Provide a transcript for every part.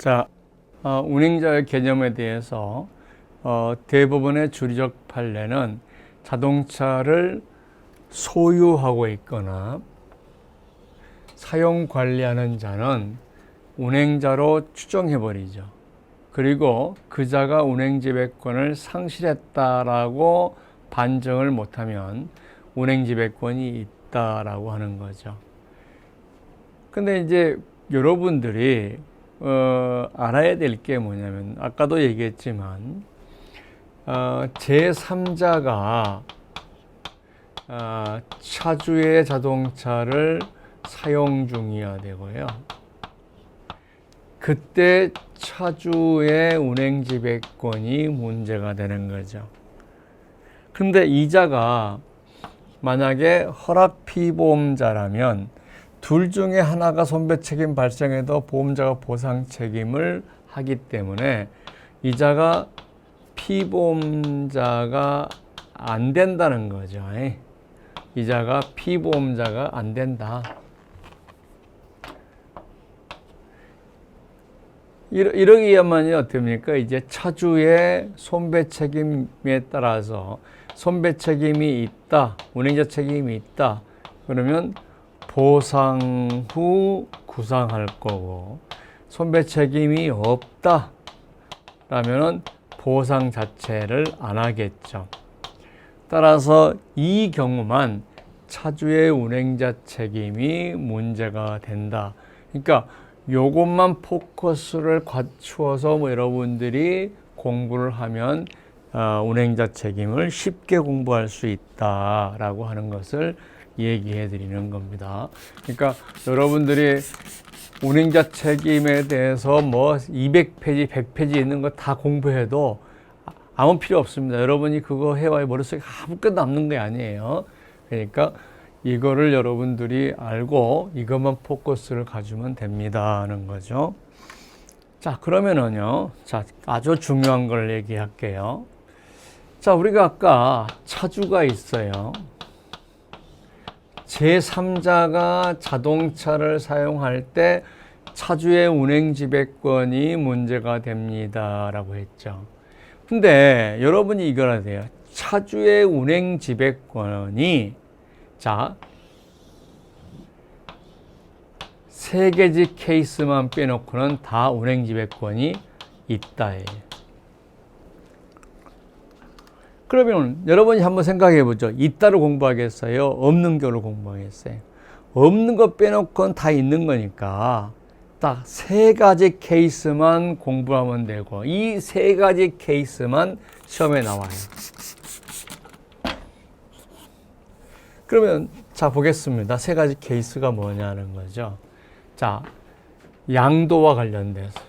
자, 운행자의 개념에 대해서 대부분의 주류적 판례는 자동차를 소유하고 있거나 사용 관리하는 자는 운행자로 추정해버리죠. 그리고 그 자가 운행지배권을 상실했다라고 반증을 못하면 운행지배권이 있다라고 하는 거죠. 근데 이제 여러분들이 알아야 될 게 뭐냐면, 아까도 얘기했지만, 제3자가 차주의 자동차를 사용 중이어야 되고요. 그때 차주의 운행지배권이 문제가 되는 거죠. 근데 이자가 만약에 허락피보험자라면 둘 중에 하나가 손배 책임 발생해도 보험자가 보상 책임을 하기 때문에 이자가 피보험자가 안 된다는 거죠. 이자가 피보험자가 안 된다. 이러기야만이 어떻습니까? 이제 차주의 손배 책임에 따라서 손배 책임이 있다, 운행자 책임이 있다. 그러면 보상 후 구상할 거고, 손배 책임이 없다 라면은 보상 자체를 안 하겠죠. 따라서 이 경우만 차주의 운행자 책임이 문제가 된다. 그러니까 요것만 포커스를 갖추어서 여러분들이 공부를 하면 운행자 책임을 쉽게 공부할 수 있다라고 하는 것을 얘기해 드리는 겁니다. 그러니까 여러분들이 운행자 책임에 대해서 뭐 200페이지, 100페이지 있는 거 다 공부해도 아무 필요 없습니다. 여러분이 그거 해와야 머릿속에 아무것도 남는 게 아니에요. 그러니까 이거를 여러분들이 알고 이것만 포커스를 가지면 됩니다 하는 거죠. 자, 그러면은요, 자, 아주 중요한 걸 얘기할게요. 자, 우리가 아까 차주가 있어요. 제3자가 자동차를 사용할 때 차주의 운행지배권이 문제가 됩니다 라고 했죠. 근데 여러분이 이걸 알아야 돼요. 차주의 운행지배권이, 자, 세 가지 케이스만 빼놓고는 다 운행지배권이 있다. 그러면 여러분이 한번 생각해 보죠. 있다를 공부하겠어요? 없는 거를 공부하겠어요? 없는 거 빼놓고는 다 있는 거니까 딱 세 가지 케이스만 공부하면 되고, 이 세 가지 케이스만 시험에 나와요. 그러면 자, 보겠습니다. 세 가지 케이스가 뭐냐는 거죠. 자, 양도와 관련돼서.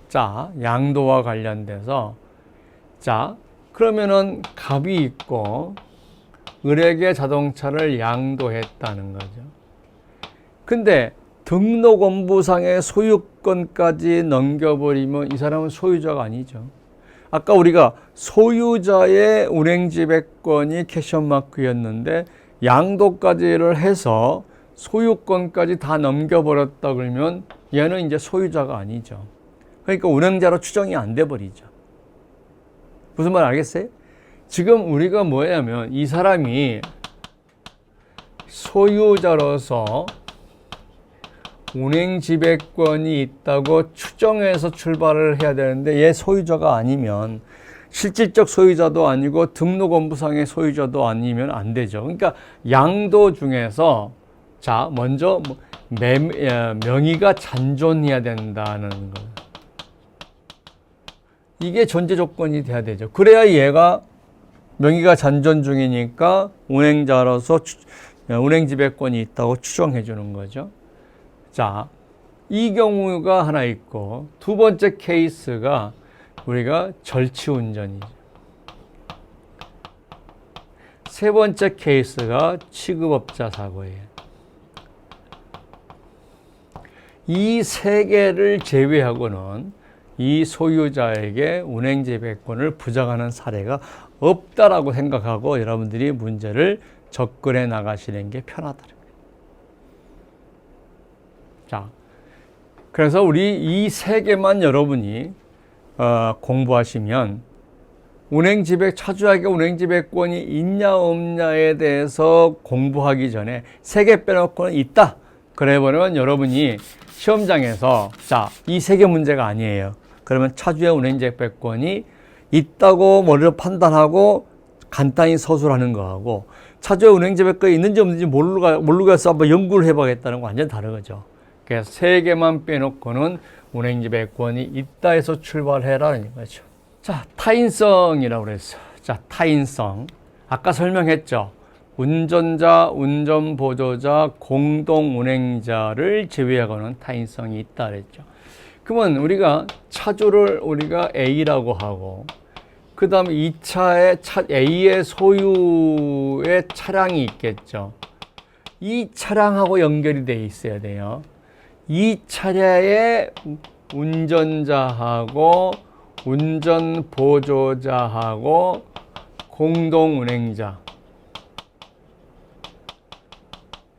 자, 양도와 관련돼서, 자, 그러면은 갑이 있고 을에게 자동차를 양도했다는 거죠. 근데 등록원부상의 소유권까지 넘겨버리면 이 사람은 소유자가 아니죠. 아까 우리가 소유자의 운행지배권이 퀘스천마크였는데 양도까지를 해서 소유권까지 다 넘겨버렸다 그러면 얘는 이제 소유자가 아니죠. 그러니까 운행자로 추정이 안 돼버리죠. 무슨 말 알겠어요? 지금 우리가 뭐냐면 이 사람이 소유자로서 운행지배권이 있다고 추정해서 출발을 해야 되는데 얘 소유자가 아니면, 실질적 소유자도 아니고 등록원부상의 소유자도 아니면 안 되죠. 그러니까 양도 중에서, 자, 먼저 명의가 잔존해야 된다는 거. 이게 전제 조건이 돼야 되죠. 그래야 얘가 명의가 잔존 중이니까 운행자로서 운행지배권이 있다고 추정해 주는 거죠. 자, 이 경우가 하나 있고, 두 번째 케이스가 우리가 절취운전이죠. 세 번째 케이스가 취급업자 사고예요. 이 세 개를 제외하고는 이 소유자에게 운행지배권을 부정하는 사례가 없다라고 생각하고 여러분들이 문제를 접근해 나가시는 게 편하다. 자, 그래서 우리 이 세 개만 여러분이 공부하시면 운행지배, 차주에게 운행지배권이 있냐 없냐에 대해서 공부하기 전에 세 개 빼놓고는 있다. 그래버리면 여러분이 시험장에서 자, 이 세 개 문제가 아니에요. 그러면 차주의 운행지배권이 있다고 머리로 판단하고 간단히 서술하는 거하고 차주의 운행지배권이 있는지 없는지 모르고 해서 한번 연구를 해보겠다는 거 완전 다른 거죠. 그래서 세 개만 빼놓고는 운행지배권이 있다 해서 출발해라는 거죠. 자, 타인성이라고 그랬어. 자, 타인성. 아까 설명했죠. 운전자, 운전보조자, 공동운행자를 제외하고는 타인성이 있다 그랬죠. 그러면 우리가 차주를 우리가 A라고 하고, 그 다음에 이 차에 A의 소유의 차량이 있겠죠. 이 차량하고 연결이 돼 있어야 돼요. 이 차량의 운전자하고 운전보조자하고 공동운행자,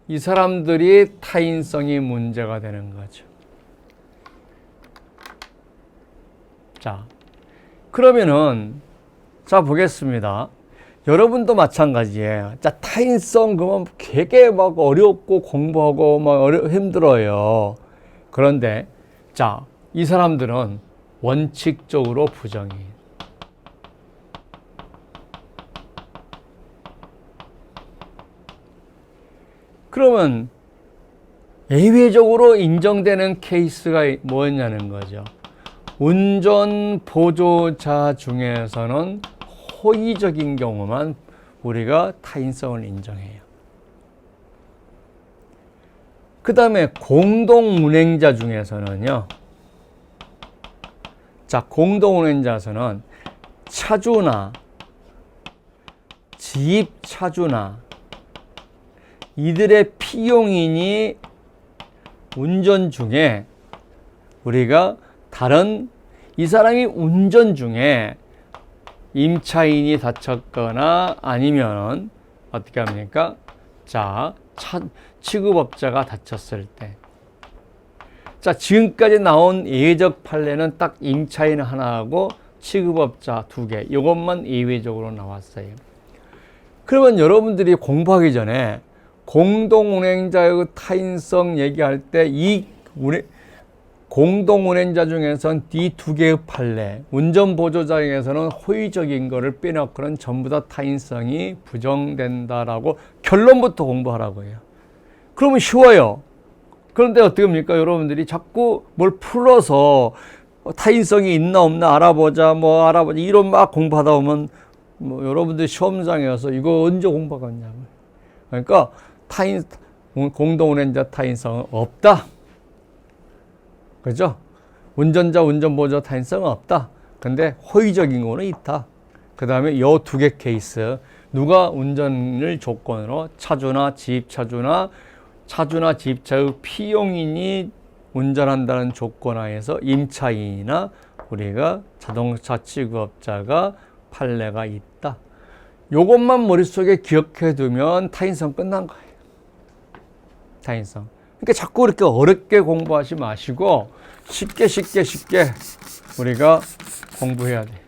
이 사람들이 타인성이 문제가 되는 거죠. 자, 그러면은 자 보겠습니다. 여러분도 마찬가지예요. 자, 타인성 그러면 되게 막 어렵고 공부하고 막 힘들어요. 그런데 자, 이 사람들은 원칙적으로 부정이에요. 그러면 예외적으로 인정되는 케이스가 뭐였냐는 거죠. 운전보조자 중에서는 호의적인 경우만 우리가 타인성을 인정해요. 그 다음에 공동운행자 중에서는요. 자, 공동운행자에서는 차주나 지입차주나 이들의 피용인이 운전 중에 우리가 다른 이 사람이 운전 중에 임차인이 다쳤거나 아니면 어떻게 합니까? 자, 취급업자가 다쳤을 때. 자, 지금까지 나온 예외적 판례는 딱 임차인 하나하고 취급업자 2개. 이것만 예외적으로 나왔어요. 그러면 여러분들이 공부하기 전에 공동운행자의 타인성 얘기할 때 이 공동운행자 중에서는 이 2개의 판례, 운전보조자 중에서는 호의적인 거를 빼놓고는 전부 다 타인성이 부정된다라고 결론부터 공부하라고 해요. 그러면 쉬워요. 그런데 어떻게 합니까? 여러분들이 자꾸 뭘 풀어서 타인성이 있나 없나 알아보자, 이런 막 공부하다 보면 여러분들 시험장에서 이거 언제 공부하겠냐고. 그러니까 공동운행자 타인성은 없다. 그죠? 운전자, 운전보조 타인성은 없다. 근데 호의적인 거는 있다. 그 다음에 요 2개 케이스. 누가 운전을 조건으로 차주나 지입차주나 지입차의 피용인이 운전한다는 조건 하에서 임차인이나 우리가 자동차 취급업자가 판례가 있다. 요것만 머릿속에 기억해 두면 타인성 끝난 거예요. 타인성. 그러니까 자꾸 그렇게 어렵게 공부하지 마시고 쉽게 우리가 공부해야 돼요.